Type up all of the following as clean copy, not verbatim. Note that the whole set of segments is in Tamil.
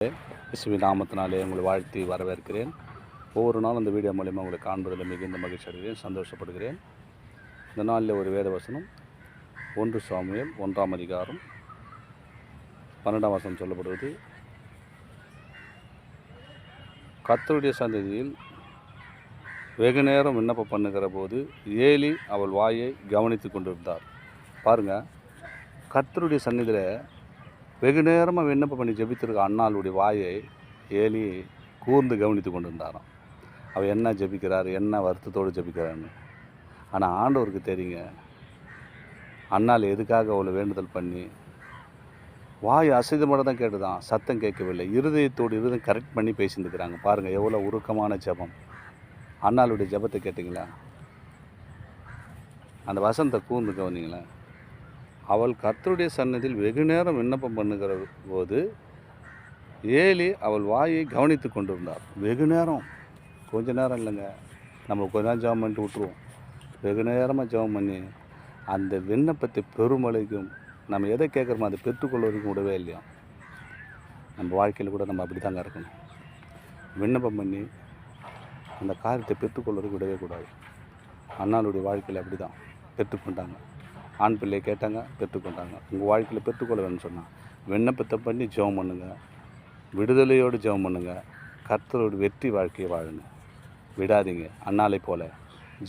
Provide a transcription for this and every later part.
இயேசுவின் நாமத்தினாலே உங்களை வாழ்த்தி வரவேற்கிறேன். ஒவ்வொரு நாளும் இந்த வீடியோ மூலிமா உங்களை காண்பதில் மிகுந்த மகிழ்ச்சி அடைகிறேன், சந்தோஷப்படுகிறேன். இந்த நாளில் ஒரு வேத வசனம் 1 சாமுவேல் 1ஆம் அதிகாரம் 12ஆம் வசனம் சொல்லப்படுவது, கர்த்தருடைய சந்ததியில் வெகு நேரம் விண்ணப்பம் பண்ணுகிற போது ஏலி அவள் வாயை கவனித்து கொண்டிருந்தார். பாருங்கள், கர்த்தருடைய சந்நிதியில் வெகு நேரமாக விண்ணப்பம் பண்ணி ஜெபித்திருக்க அன்னாளுடைய வாயை ஏலி கூர்ந்து கவனித்து கொண்டிருந்தாராம். அவள் என்ன ஜெபிக்கிறார், என்ன வருத்தத்தோடு ஜெபிக்கிறான்னு. ஆனால் ஆண்டவருக்கு தெரியுங்க, அன்னாள் எதுக்காக அவளை வேண்டுதல் பண்ணி வாய் அசைதமோட தான் கேட்டுதான், சத்தம் கேட்கவில்லை. இருதயத்தோடு கரெக்ட் பண்ணி பேசியிருந்துக்கிறாங்க. பாருங்கள், எவ்வளோ உருக்கமான ஜெபம். அன்னாளுடைய ஜெபத்தை கேட்டிங்களா? அந்த வசனத்தை கூர்ந்து கவனிங்களேன். அவள் கர்த்தருடைய சன்னதியில் வெகு நேரம் விண்ணப்பம் பண்ணுகிற போது ஏலி அவள் வாயை கவனித்து கொண்டிருந்தார். வெகு நேரம், கொஞ்ச நேரம் இல்லைங்க. நம்ம கொஞ்ச நேரம் ஜெபம் பண்ணிட்டு விட்டுருவோம். வெகு நேரமாக ஜெபம் பண்ணி அந்த விண்ணப்பத்தை பெருமளைக்கும் நம்ம எதை கேட்குறோமோ அதை பெற்றுக்கொள்ள வரைக்கும் விடவே இல்லையா. நம்ம வாழ்க்கையில் கூட நம்ம அப்படி தாங்க இருக்கணும். விண்ணப்பம் பண்ணி அந்த காரியத்தை பெற்றுக்கொள்ள வரைக்கும் விடவே கூடாது. அண்ணாளுடைய வாழ்க்கையில் அப்படி தான் பெற்றுக்கொண்டாங்க. ஆண் பிள்ளையை கேட்டாங்க, பெற்றுக்கொண்டாங்க. உங்கள் வாழ்க்கையில் பெற்றுக்கொள்ள வேணும்னு சொன்னால் விண்ணப்பத்தை பண்ணி ஜெபம் பண்ணுங்கள், விடுதலையோடு ஜெபம் பண்ணுங்கள், கர்த்தரோடு வெற்றி வாழ்க்கையை வாழுங்க. விடாதீங்க. அன்னாலை போல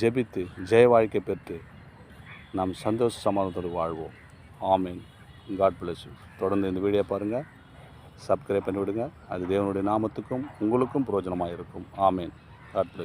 ஜெபித்து ஜெய வாழ்க்கை பெற்று நாம் சந்தோஷ சமாதானத்தோடு வாழ்வோம். ஆமீன். God bless you. தொடர்ந்து இந்த வீடியோ பாருங்கள், சப்ஸ்கிரைப் பண்ணி விடுங்க. அது தேவனுடைய நாமத்துக்கும் உங்களுக்கும் பிரயோஜனமாக இருக்கும். ஆமீன். God plus.